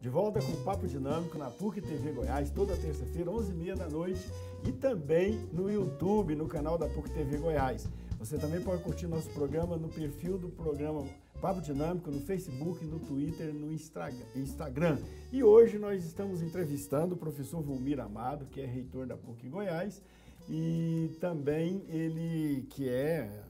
De volta com o Papo Dinâmico na PUC TV Goiás, toda terça-feira, 11h30 da noite, e também no YouTube, no canal da PUC TV Goiás. Você também pode curtir nosso programa no perfil do programa Papo Dinâmico, no Facebook, no Twitter, no Instagram. E hoje nós estamos entrevistando o professor Volmir Amado, que é reitor da PUC Goiás, e também ele que é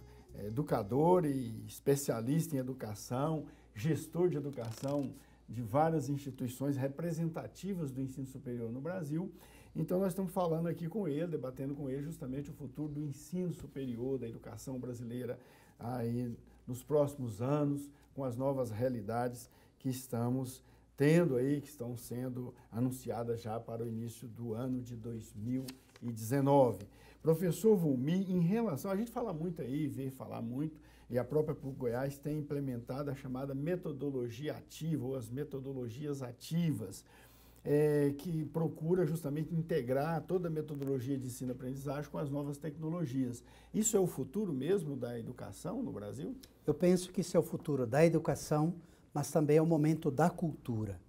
educador e especialista em educação, gestor de educação de várias instituições representativas do ensino superior no Brasil. Então nós estamos falando aqui com ele, debatendo com ele justamente o futuro do ensino superior, da educação brasileira aí nos próximos anos, com as novas realidades que estamos tendo aí, que estão sendo anunciadas já para o início do ano de 2019. Professor Volmir, em relação, a gente fala muito aí, vê falar muito, e a própria PUC Goiás tem implementado a chamada metodologia ativa, ou as metodologias ativas, que procura justamente integrar toda a metodologia de ensino-aprendizagem com as novas tecnologias. Isso é o futuro mesmo da educação no Brasil? Eu penso que isso é o futuro da educação, mas também é o momento da cultura.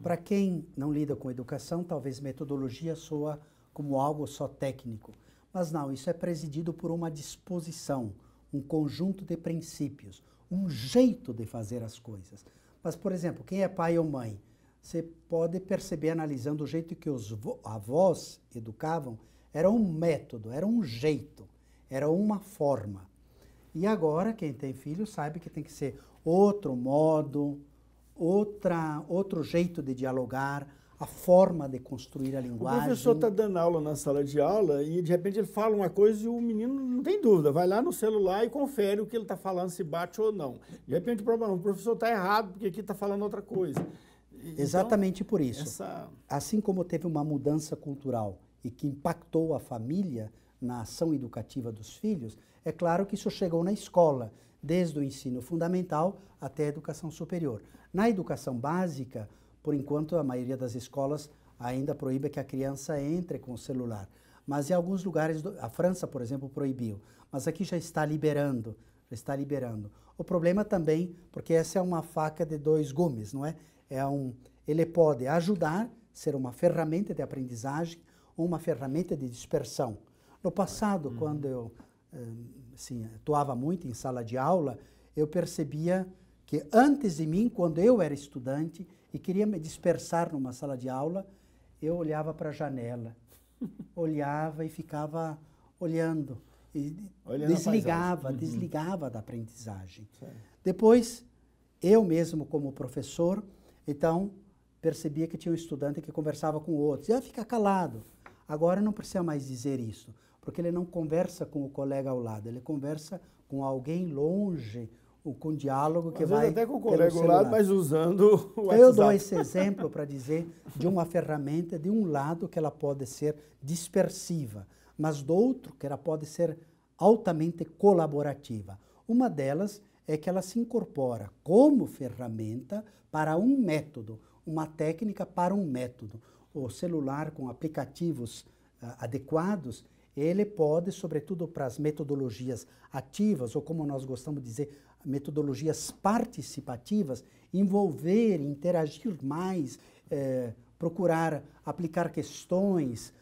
Para quem não lida com educação, talvez metodologia soa como algo só técnico. Mas não, isso é presidido por uma disposição, um conjunto de princípios, um jeito de fazer as coisas. Mas, por exemplo, quem é pai ou mãe, você pode perceber, analisando o jeito que os avós educavam, era um método, era um jeito, era uma forma. E agora, quem tem filho sabe que tem que ser outro modo, outro jeito de dialogar, a forma de construir a linguagem. O professor está dando aula na sala de aula e, de repente, ele fala uma coisa e o menino não tem dúvida, vai lá no celular e confere o que ele está falando, se bate ou não. De repente, o professor está errado porque aqui está falando outra coisa. Exatamente por isso. Assim como teve uma mudança cultural e que impactou a família na ação educativa dos filhos, é claro que isso chegou na escola, desde o ensino fundamental até a educação superior. Na educação básica, por enquanto, a maioria das escolas ainda proíbe que a criança entre com o celular. Mas em alguns lugares, a França, por exemplo, proibiu. Mas aqui já está liberando, O problema também, porque essa é uma faca de dois gumes, não é? Ele pode ajudar, ser uma ferramenta de aprendizagem ou uma ferramenta de dispersão. No passado, quando eu atuava muito em sala de aula, eu percebia que antes de mim, quando eu era estudante e queria me dispersar numa sala de aula, eu olhava para a janela, olhava e ficava olhando, e desligava da aprendizagem. Certo. Depois, eu mesmo como professor, então, percebia que tinha um estudante que conversava com outros, e fica calado. Agora não precisa mais dizer isso, porque ele não conversa com o colega ao lado, ele conversa com alguém longe, com diálogo que vai até com o colega ao lado, mas usando o WhatsApp. Eu dou esse exemplo para dizer de uma ferramenta, de um lado que ela pode ser dispersiva, mas do outro que ela pode ser altamente colaborativa. Uma delas é que ela se incorpora como ferramenta para um método, uma técnica para um método. O celular com aplicativos adequados, ele pode, sobretudo para as metodologias ativas, ou como nós gostamos de dizer, metodologias participativas, envolver, interagir mais, procurar aplicar questões,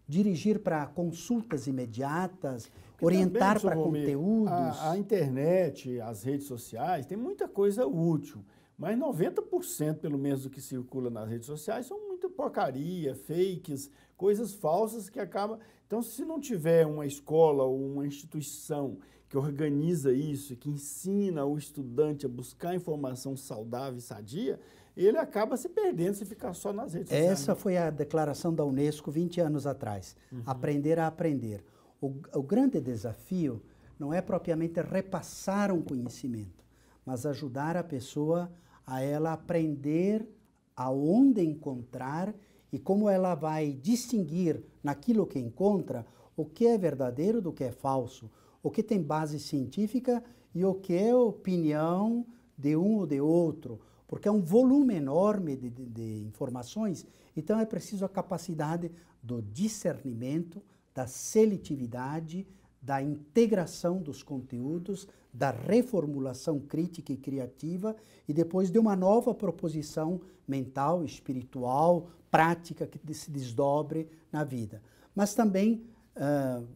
dirigir para consultas imediatas, orientar para conteúdos. A internet, as redes sociais, tem muita coisa útil, mas 90% pelo menos do que circula nas redes sociais são muita porcaria, fakes, coisas falsas que acabam... Então, se não tiver uma escola ou uma instituição que organiza isso, que ensina o estudante a buscar informação saudável e sadia, ele acaba se perdendo se ficar só nas redes sociais. Essa foi a declaração da Unesco 20 anos atrás, aprender a aprender. O grande desafio não é propriamente repassar um conhecimento, mas ajudar a pessoa a ela aprender aonde encontrar e como ela vai distinguir naquilo que encontra o que é verdadeiro do que é falso, o que tem base científica e o que é opinião de um ou de outro, porque é um volume enorme de informações, então é preciso a capacidade do discernimento, da seletividade, da integração dos conteúdos, da reformulação crítica e criativa e depois de uma nova proposição mental, espiritual, prática que se desdobre na vida. Mas também,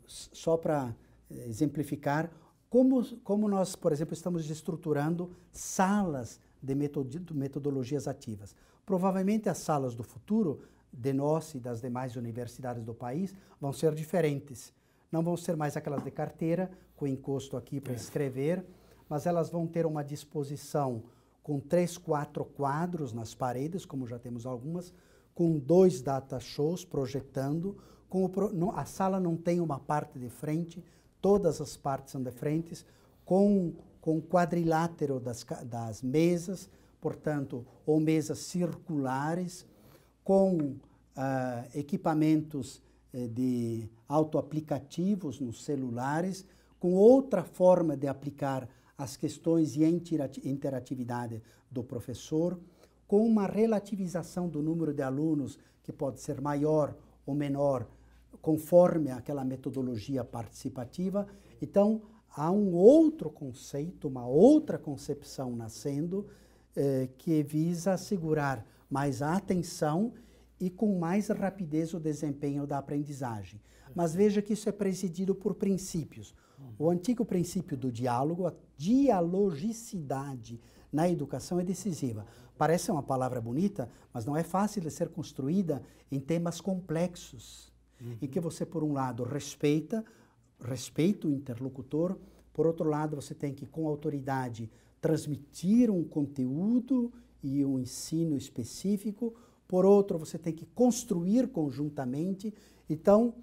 só para exemplificar, como nós, por exemplo, estamos estruturando salas de metodologias ativas. Provavelmente as salas do futuro, de nós e das demais universidades do país, vão ser diferentes. Não vão ser mais aquelas de carteira, com encosto aqui para escrever, mas elas vão ter uma disposição com 3, 4 quadros nas paredes, como já temos algumas, com 2 data shows projetando. A sala não tem uma parte de frente, todas as partes são de frente, com quadrilátero das mesas, portanto, ou mesas circulares, com equipamentos de autoaplicativos nos celulares, com outra forma de aplicar as questões e a interatividade do professor, com uma relativização do número de alunos, que pode ser maior ou menor, conforme aquela metodologia participativa. Então, há um outro conceito, uma outra concepção nascendo, que visa assegurar mais a atenção e com mais rapidez o desempenho da aprendizagem. Mas veja que isso é presidido por princípios. O antigo princípio do diálogo, a dialogicidade na educação é decisiva. Parece uma palavra bonita, mas não é fácil de ser construída em temas complexos, em que você, por um lado, respeita o interlocutor, por outro lado, você tem que, com autoridade, transmitir um conteúdo e um ensino específico, por outro, você tem que construir conjuntamente. Então,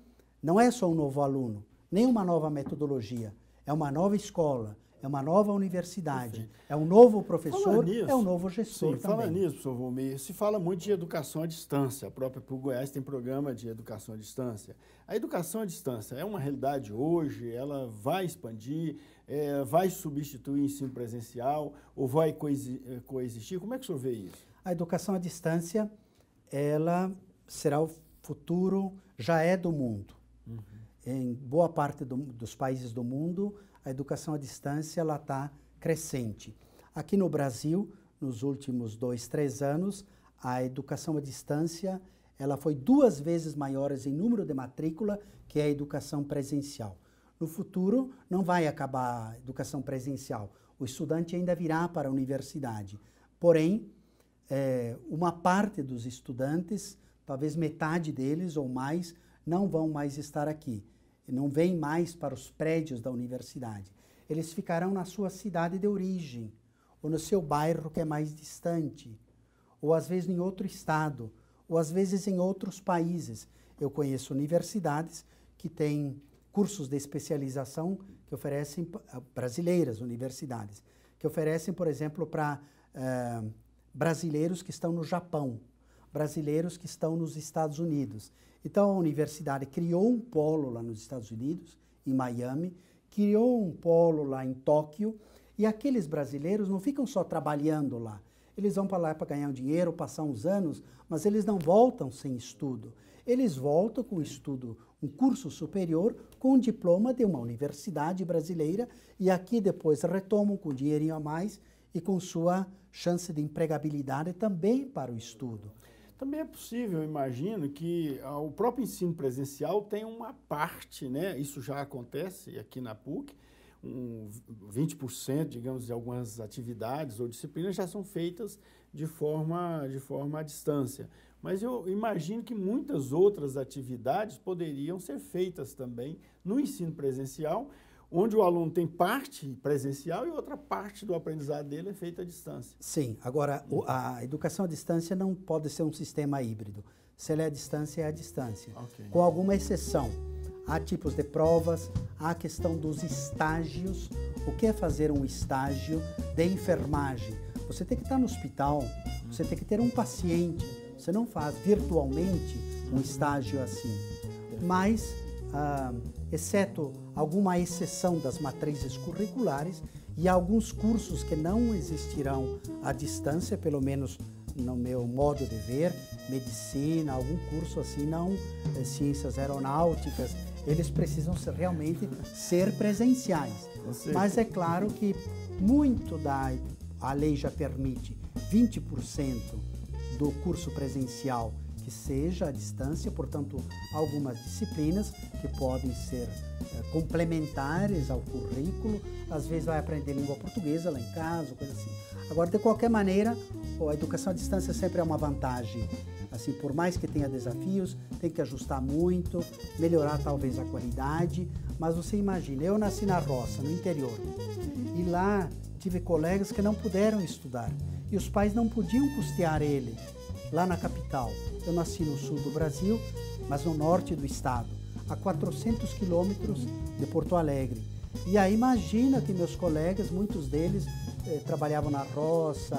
não é só um novo aluno, nem uma nova metodologia, é uma nova escola, é uma nova universidade, é um novo professor, é um novo gestor também. Fala nisso, professor Volmir, se fala muito de educação à distância, a própria PUC Goiás tem programa de educação à distância. A educação à distância é uma realidade hoje, ela vai expandir, vai substituir o ensino presencial ou vai coexistir? Como é que o senhor vê isso? A educação à distância, ela será o futuro, já é do mundo. Em boa parte dos países do mundo, a educação à distância está crescente. Aqui no Brasil, nos últimos 2, 3 anos, a educação à distância ela foi 2 vezes maior em número de matrícula que a educação presencial. No futuro, não vai acabar a educação presencial. O estudante ainda virá para a universidade. Porém, uma parte dos estudantes, talvez metade deles ou mais, não vão mais estar aqui. Não vêm mais para os prédios da universidade. Eles ficarão na sua cidade de origem, ou no seu bairro que é mais distante, ou às vezes em outro estado, ou às vezes em outros países. Eu conheço universidades que têm cursos de especialização que oferecem, brasileiras universidades, que oferecem, por exemplo, para brasileiros que estão no Japão, brasileiros que estão nos Estados Unidos. Então, a universidade criou um polo lá nos Estados Unidos, em Miami, criou um polo lá em Tóquio, e aqueles brasileiros não ficam só trabalhando lá. Eles vão para lá para ganhar um dinheiro, passar uns anos, mas eles não voltam sem estudo. Eles voltam com estudo, um curso superior, com um diploma de uma universidade brasileira, e aqui depois retomam com dinheirinho a mais e com sua chance de empregabilidade também para o estudo. Também é possível, eu imagino, que o próprio ensino presencial tem uma parte, né? Isso já acontece aqui na PUC, 20%, digamos, de algumas atividades ou disciplinas já são feitas de forma à distância. Mas eu imagino que muitas outras atividades poderiam ser feitas também no ensino presencial, onde o aluno tem parte presencial e outra parte do aprendizado dele é feita à distância. Sim, agora a educação à distância não pode ser um sistema híbrido. Se ela é à distância, é à distância. Okay. Com alguma exceção. Há tipos de provas, há a questão dos estágios. O que é fazer um estágio de enfermagem? Você tem que estar no hospital, você tem que ter um paciente. Você não faz virtualmente um estágio assim. Mas, exceto alguma exceção das matrizes curriculares e alguns cursos que não existirão à distância, pelo menos no meu modo de ver, medicina, algum curso assim, não, ciências aeronáuticas, eles precisam realmente ser presenciais. Mas é claro que a lei já permite 20% do curso presencial que seja à distância, portanto, algumas disciplinas que podem ser complementares ao currículo, às vezes vai aprender língua portuguesa lá em casa, coisa assim. Agora, de qualquer maneira, a educação à distância sempre é uma vantagem. Assim, por mais que tenha desafios, tem que ajustar muito, melhorar talvez a qualidade, mas você imagina, eu nasci na roça, no interior, e lá tive colegas que não puderam estudar, e os pais não podiam custear ele lá na capital. Eu nasci no sul do Brasil, mas no norte do estado, a 400 quilômetros de Porto Alegre. E aí imagina que meus colegas, muitos deles trabalhavam na roça,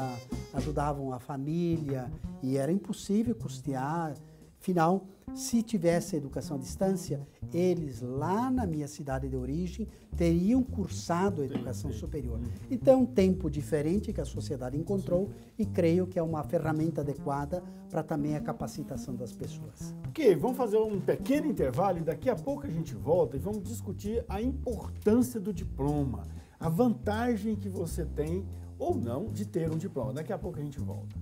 ajudavam a família, e era impossível custear. Afinal, se tivesse educação à distância, eles lá na minha cidade de origem teriam cursado a educação superior. Então, um tempo diferente que a sociedade encontrou e creio que é uma ferramenta adequada para também a capacitação das pessoas. Ok, vamos fazer um pequeno intervalo e daqui a pouco a gente volta e vamos discutir a importância do diploma, a vantagem que você tem ou não de ter um diploma. Daqui a pouco a gente volta.